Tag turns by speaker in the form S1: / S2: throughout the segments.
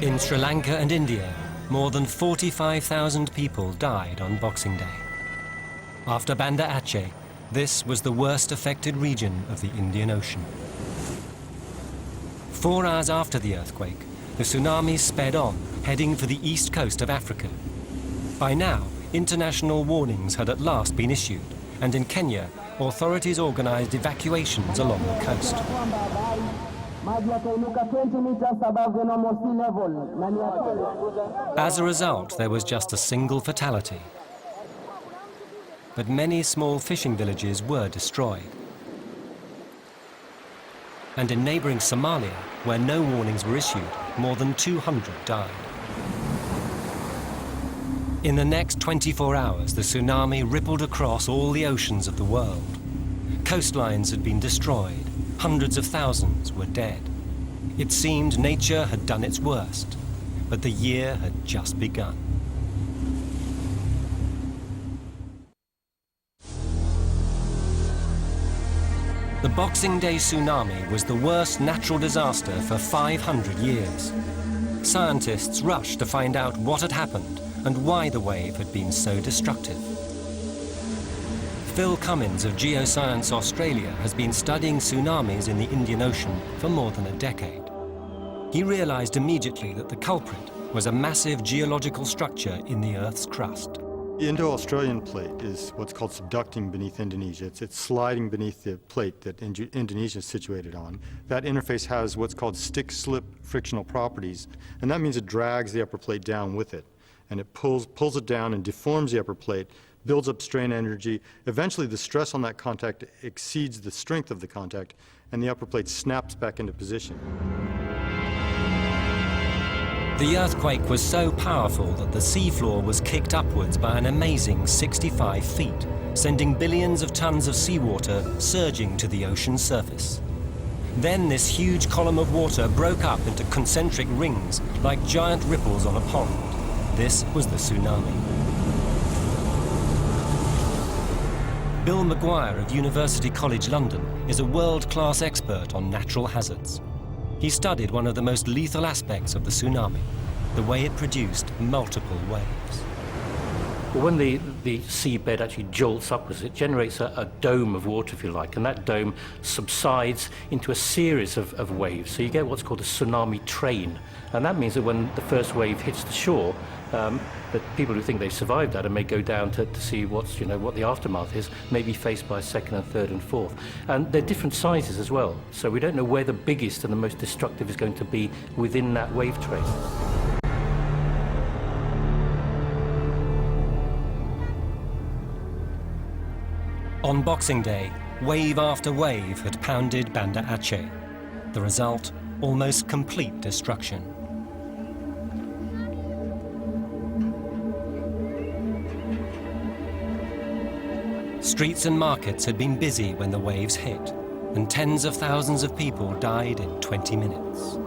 S1: In Sri Lanka and India, more than 45,000 people died on Boxing Day. After Banda Aceh, this was the worst affected region of the Indian Ocean. 4 hours after the earthquake, the tsunami sped on, heading for the east coast of Africa. By now, international warnings had at last been issued, and in Kenya, authorities organized evacuations along the coast. As a result, there was just a single fatality. But many small fishing villages were destroyed. And in neighboring Somalia, where no warnings were issued, more than 200 died. In the next 24 hours, the tsunami rippled across all the oceans of the world. Coastlines had been destroyed. Hundreds of thousands were dead. It seemed nature had done its worst, but the year had just begun. The Boxing Day tsunami was the worst natural disaster for 500 years. Scientists rushed to find out what had happened and why the wave had been so destructive. Phil Cummins of Geoscience Australia has been studying tsunamis in the Indian Ocean for more than a decade. He realized immediately that the culprit was a massive geological structure in the Earth's crust.
S2: The Indo-Australian plate is what's called subducting beneath Indonesia. It's sliding beneath the plate that Indonesia is situated on. That interface has what's called stick-slip frictional properties, and that means it drags the upper plate down with it. And it pulls it down and deforms the upper plate, builds up strain energy. Eventually, the stress on that contact exceeds the strength of the contact, and the upper plate snaps back into position.
S1: The earthquake was so powerful that the seafloor was kicked upwards by an amazing 65 feet, sending billions of tons of seawater surging to the ocean's surface. Then this huge column of water broke up into concentric rings, like giant ripples on a pond. This was the tsunami. Bill Maguire of University College London is a world-class expert on natural hazards. He studied one of the most lethal aspects of the tsunami, the way it produced multiple waves.
S3: Well, when the seabed actually jolts upwards, it generates a dome of water, if you like, and that dome subsides into a series of waves. So you get what's called a tsunami train. And that means that when the first wave hits the shore, that people who think they've survived that and may go down to see what the aftermath is, may be faced by a second and third and fourth. And they're different sizes as well. So we don't know where the biggest and the most destructive is going to be within that wave train.
S1: On Boxing Day, wave after wave had pounded Banda Aceh. The result, almost complete destruction. Streets and markets had been busy when the waves hit, and tens of thousands of people died in 20 minutes.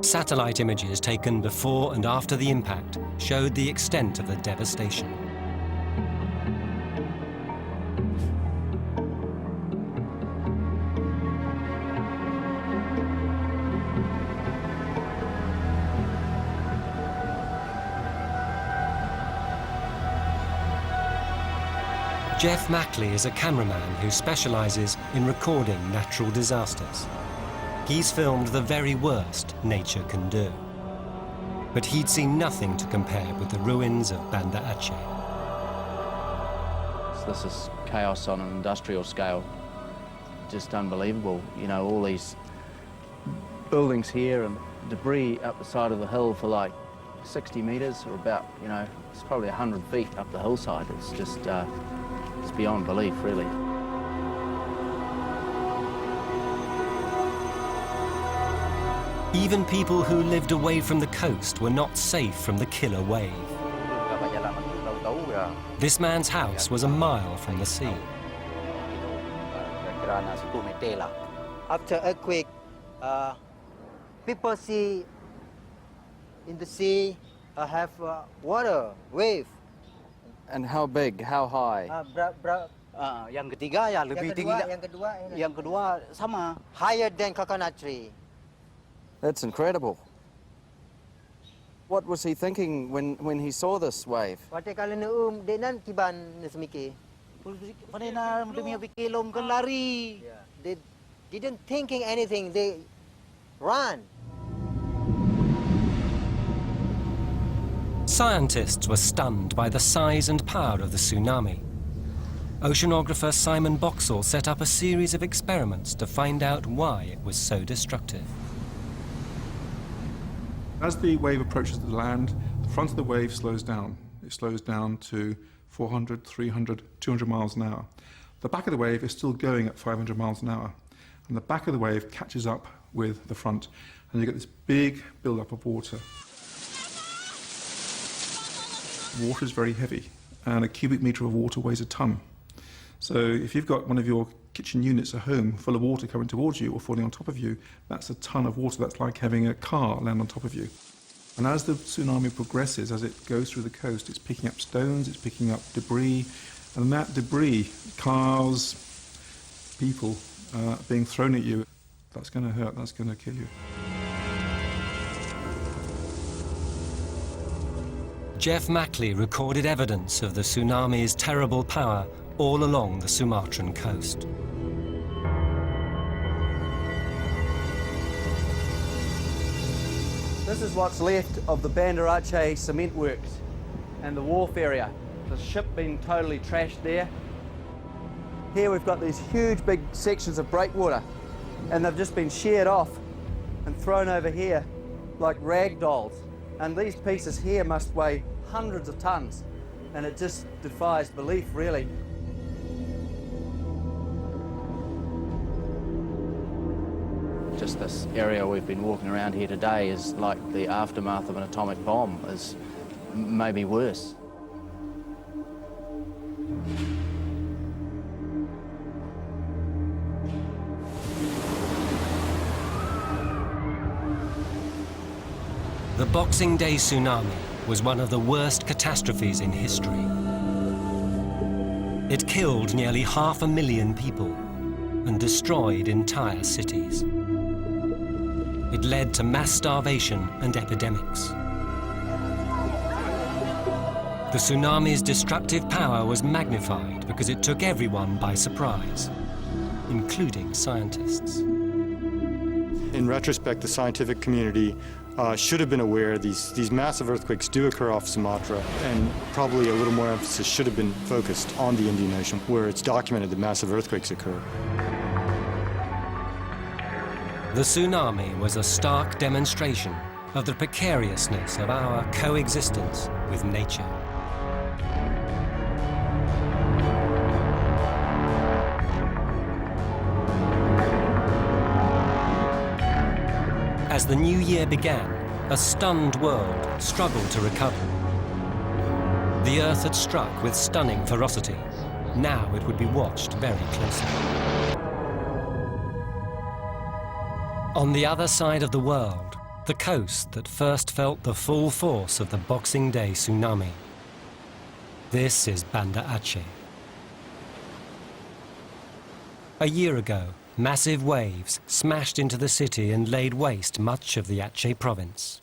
S1: Satellite images taken before and after the impact showed the extent of the devastation. Jeff Mackley is a cameraman who specializes in recording natural disasters. He's filmed the very worst nature can do. But he'd seen nothing to compare with the ruins of Banda Aceh.
S4: This is chaos on an industrial scale. Just unbelievable. You know, all these buildings here and debris up the side of the hill for like 60 meters or about, it's probably 100 feet up the hillside. It's just, it's beyond belief, really.
S1: Even people who lived away from the coast were not safe from the killer wave. This man's house was a mile from the sea.
S5: After earthquake, people see in the sea have water, wave.
S4: And how big? How high?
S6: Yang ketiga ya lebih tinggi. Yang kedua sama.
S5: Higher than coconut tree.
S4: That's incredible. What was he thinking when he saw this wave?
S5: Waktu kalau denan kiban semiki.
S6: Panena demi pikilom kan lari.
S5: They didn't thinking anything. They ran.
S1: Scientists were stunned by the size and power of the tsunami. Oceanographer Simon Boxall set up a series of experiments to find out why it was so destructive.
S7: As the wave approaches the land, the front of the wave slows down. It slows down to 400, 300, 200 miles an hour. The back of the wave is still going at 500 miles an hour. And the back of the wave catches up with the front, and you get this big build-up of water. Water is very heavy, and a cubic metre of water weighs a tonne. So if you've got one of your kitchen units at home full of water coming towards you or falling on top of you, that's a tonne of water. That's like having a car land on top of you. And as the tsunami progresses, as it goes through the coast, it's picking up stones, it's picking up debris, and that debris, cars, people being thrown at you, that's going to hurt, that's going to kill you.
S1: Jeff Mackley recorded evidence of the tsunami's terrible power all along the Sumatran coast.
S4: This is what's left of the Banda Aceh cement works and the wharf area. The ship being totally trashed there. Here we've got these huge big sections of breakwater, and they've just been sheared off and thrown over here like rag dolls. And these pieces here must weigh hundreds of tons, and it just defies belief, really. Just this area we've been walking around here today is like the aftermath of an atomic bomb, is maybe worse.
S1: The Boxing Day tsunami was one of the worst catastrophes in history. It killed nearly 500,000 people and destroyed entire cities. It led to mass starvation and epidemics. The tsunami's destructive power was magnified because it took everyone by surprise, including scientists.
S2: In retrospect, the scientific community should have been aware these massive earthquakes do occur off Sumatra, and probably a little more emphasis should have been focused on the Indian Ocean, where it's documented that massive earthquakes occur.
S1: The tsunami was a stark demonstration of the precariousness of our coexistence with nature. As the new year began, a stunned world struggled to recover. The Earth had struck with stunning ferocity. Now it would be watched very closely. On the other side of the world, the coast that first felt the full force of the Boxing Day tsunami. This is Banda Aceh. A year ago, massive waves smashed into the city and laid waste much of the Aceh province.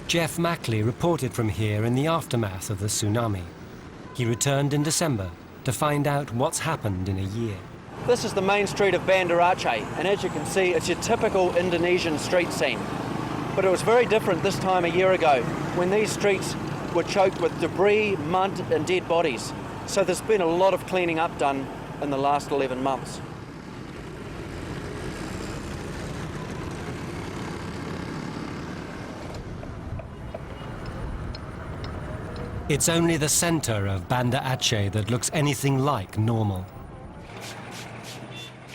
S1: Jeff Mackley reported from here in the aftermath of the tsunami. He returned in December to find out what's happened in a year.
S8: This is the main street of Banda Aceh, and as you can see, it's your typical Indonesian street scene. But it was very different this time a year ago, when these streets were choked with debris, mud and dead bodies. So there's been a lot of cleaning up done in the last 11 months.
S1: It's only the center of Banda Aceh that looks anything like normal.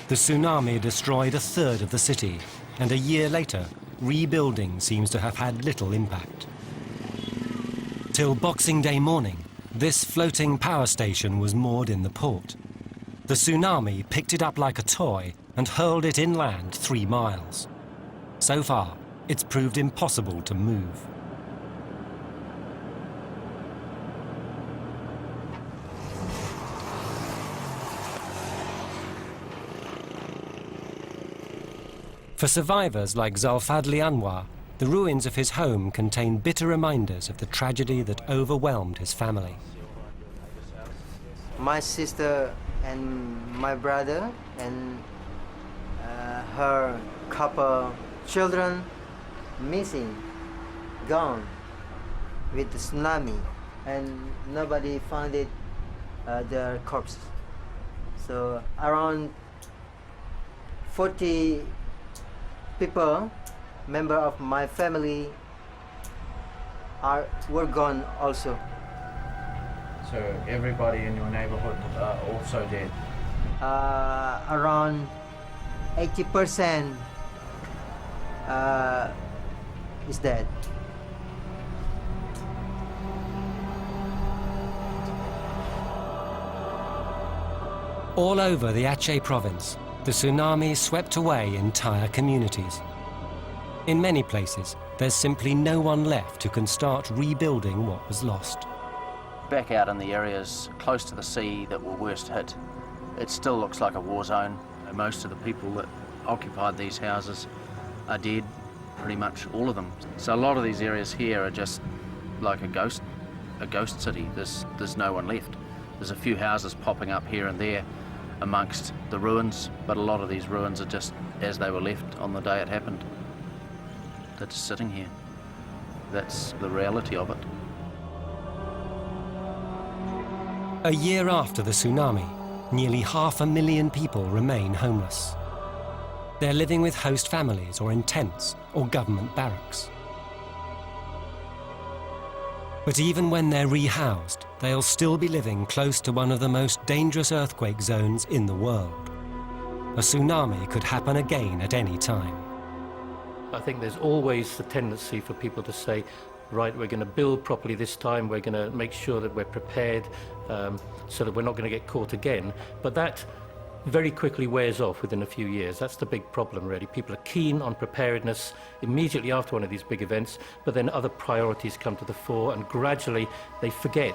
S1: The tsunami destroyed a third of the city, and a year later, rebuilding seems to have had little impact. Till Boxing Day morning, This floating power station was moored in the port. The tsunami picked it up like a toy and hurled it inland 3 miles. So far, it's proved impossible to move. For survivors like Zulfadli Anwar, the ruins of his home contain bitter reminders of the tragedy that overwhelmed his family.
S5: My sister and my brother and her couple children missing, gone with the tsunami, and nobody found their corpses. So around 40 people, member of my family, were gone also.
S4: So everybody in your neighborhood are also dead?
S5: Around 80% is dead.
S1: All over the Aceh province, the tsunami swept away entire communities. In many places, there's simply no one left who can start rebuilding what was lost.
S4: Back out in the areas close to the sea that were worst hit, it still looks like a war zone. Most of the people that occupied these houses are dead, pretty much all of them. So a lot of these areas here are just like a ghost city. There's no one left. There's a few houses popping up here and there amongst the ruins, but a lot of these ruins are just as they were left on the day it happened. They're just sitting here. That's the reality of it.
S1: A year after the tsunami, nearly 500,000 people remain homeless. They're living with host families or in tents or government barracks. But even when they're rehoused, they'll still be living close to one of the most dangerous earthquake zones in the world. A tsunami could happen again at any time.
S3: I think there's always the tendency for people to say, right, we're going to build properly this time, we're going to make sure that we're prepared so that we're not going to get caught again. But that very quickly wears off within a few years. That's the big problem, really. People are keen on preparedness immediately after one of these big events, but then other priorities come to the fore and gradually they forget